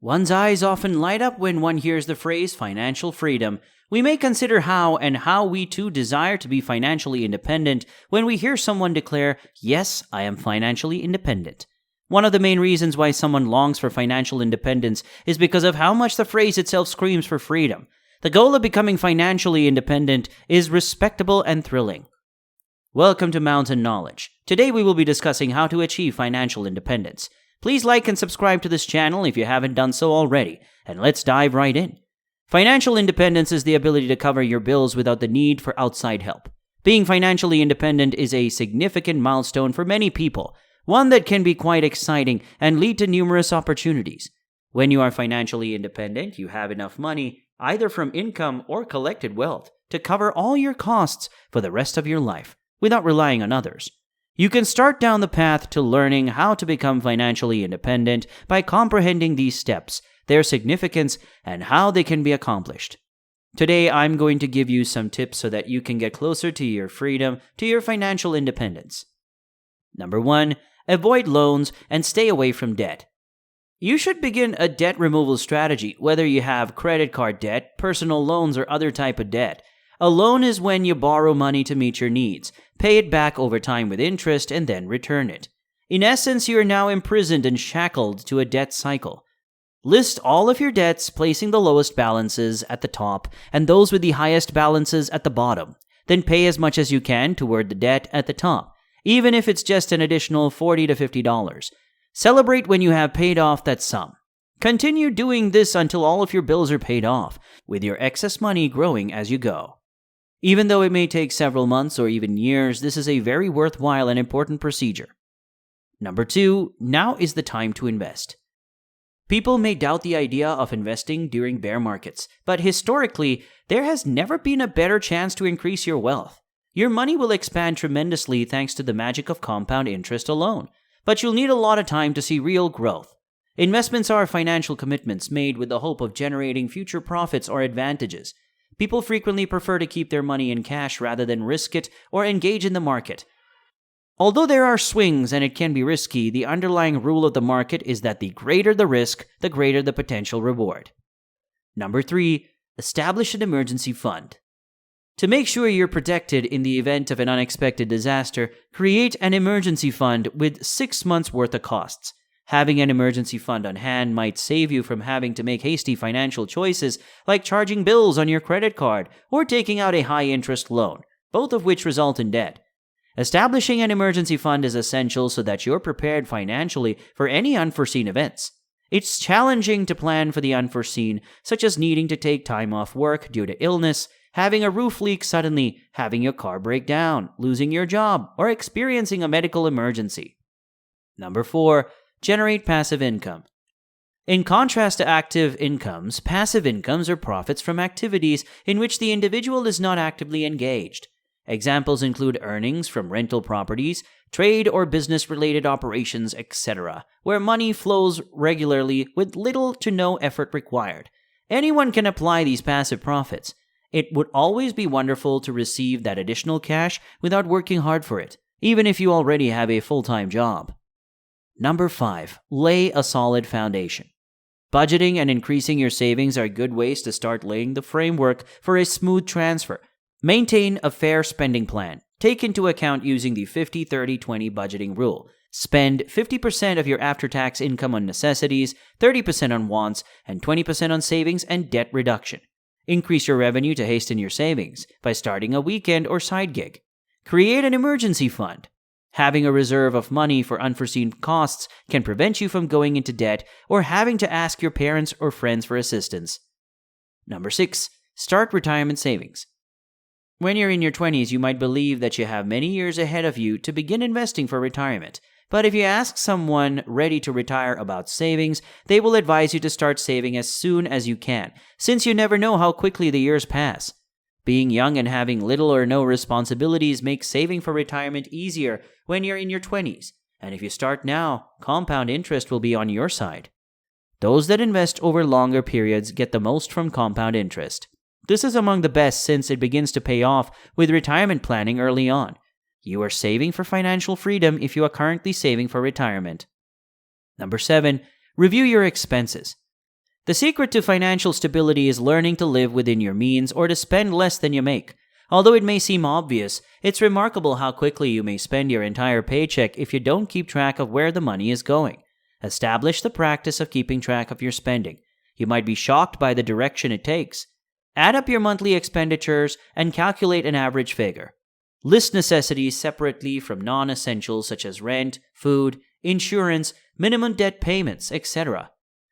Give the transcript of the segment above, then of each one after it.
One's eyes often light up when one hears the phrase financial freedom. We may consider how we too desire to be financially independent when we hear someone declare, "Yes, I am financially independent." One of the main reasons why someone longs for financial independence is because of how much the phrase itself screams for freedom. The goal of becoming financially independent is respectable and thrilling. Welcome to Mountain Knowledge. Today we will be discussing how to achieve financial independence. Please like and subscribe to this channel if you haven't done so already, and let's dive right in. Financial independence is the ability to cover your bills without the need for outside help. Being financially independent is a significant milestone for many people, one that can be quite exciting and lead to numerous opportunities. When you are financially independent, you have enough money, either from income or collected wealth, to cover all your costs for the rest of your life, without relying on others. You can start down the path to learning how to become financially independent by comprehending these steps, their significance, and how they can be accomplished. Today, I'm going to give you some tips so that you can get closer to your freedom, to your financial independence. Number 1, avoid loans and stay away from debt. You should begin a debt removal strategy, whether you have credit card debt, personal loans, or other type of debt. A loan is when you borrow money to meet your needs, pay it back over time with interest, and then return it. In essence, you are now imprisoned and shackled to a debt cycle. List all of your debts, placing the lowest balances at the top and those with the highest balances at the bottom. Then pay as much as you can toward the debt at the top, even if it's just an additional $40 to $50. Celebrate when you have paid off that sum. Continue doing this until all of your bills are paid off, with your excess money growing as you go. Even though it may take several months or even years, this is a very worthwhile and important procedure. Number 2, now is the time to invest. People may doubt the idea of investing during bear markets, but historically, there has never been a better chance to increase your wealth. Your money will expand tremendously thanks to the magic of compound interest alone, but you'll need a lot of time to see real growth. Investments are financial commitments made with the hope of generating future profits or advantages. People frequently prefer to keep their money in cash rather than risk it or engage in the market. Although there are swings and it can be risky, the underlying rule of the market is that the greater the risk, the greater the potential reward. Number 3, establish an emergency fund. To make sure you're protected in the event of an unexpected disaster, create an emergency fund with 6 months' worth of costs. Having an emergency fund on hand might save you from having to make hasty financial choices like charging bills on your credit card or taking out a high-interest loan, both of which result in debt. Establishing an emergency fund is essential so that you're prepared financially for any unforeseen events. It's challenging to plan for the unforeseen, such as needing to take time off work due to illness, having a roof leak suddenly, having your car break down, losing your job, or experiencing a medical emergency. Number 4, generate passive income. In contrast to active incomes, passive incomes are profits from activities in which the individual is not actively engaged. Examples include earnings from rental properties, trade or business-related operations, etc., where money flows regularly with little to no effort required. Anyone can apply these passive profits. It would always be wonderful to receive that additional cash without working hard for it, even if you already have a full-time job. Number 5, lay a solid foundation. Budgeting and increasing your savings are good ways to start laying the framework for a smooth transfer. Maintain a fair spending plan. Take into account using the 50-30-20 budgeting rule. Spend 50% of your after-tax income on necessities, 30% on wants, and 20% on savings and debt reduction. Increase your revenue to hasten your savings by starting a weekend or side gig. Create an emergency fund. Having a reserve of money for unforeseen costs can prevent you from going into debt or having to ask your parents or friends for assistance. Number 6, start retirement savings. When you're in your 20s, you might believe that you have many years ahead of you to begin investing for retirement. But if you ask someone ready to retire about savings, they will advise you to start saving as soon as you can, since you never know how quickly the years pass. Being young and having little or no responsibilities makes saving for retirement easier when you're in your 20s. And if you start now, compound interest will be on your side. Those that invest over longer periods get the most from compound interest. This is among the best since it begins to pay off with retirement planning early on. You are saving for financial freedom if you are currently saving for retirement. Number 7, review your expenses. The secret to financial stability is learning to live within your means or to spend less than you make. Although it may seem obvious, it's remarkable how quickly you may spend your entire paycheck if you don't keep track of where the money is going. Establish the practice of keeping track of your spending. You might be shocked by the direction it takes. Add up your monthly expenditures and calculate an average figure. List necessities separately from non-essentials such as rent, food, insurance, minimum debt payments, etc.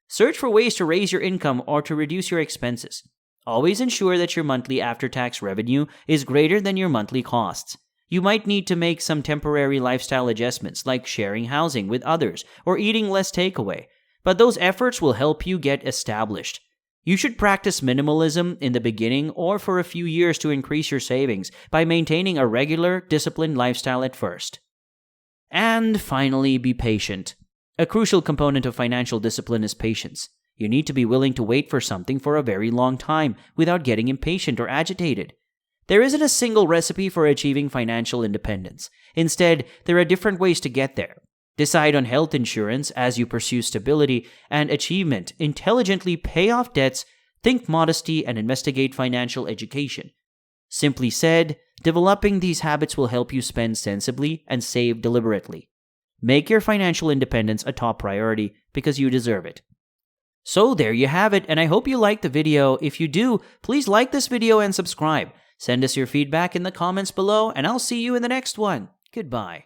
Search for ways to raise your income or to reduce your expenses. Always ensure that your monthly after-tax revenue is greater than your monthly costs. You might need to make some temporary lifestyle adjustments like sharing housing with others or eating less takeaway, but those efforts will help you get established. You should practice minimalism in the beginning or for a few years to increase your savings by maintaining a regular, disciplined lifestyle at first. And finally, be patient. A crucial component of financial discipline is patience. You need to be willing to wait for something for a very long time without getting impatient or agitated. There isn't a single recipe for achieving financial independence. Instead, there are different ways to get there. Decide on health insurance as you pursue stability and achievement. Intelligently pay off debts, think modesty, and investigate financial education. Simply said, developing these habits will help you spend sensibly and save deliberately. Make your financial independence a top priority because you deserve it. So there you have it, and I hope you liked the video. If you do, please like this video and subscribe. Send us your feedback in the comments below, and I'll see you in the next one. Goodbye.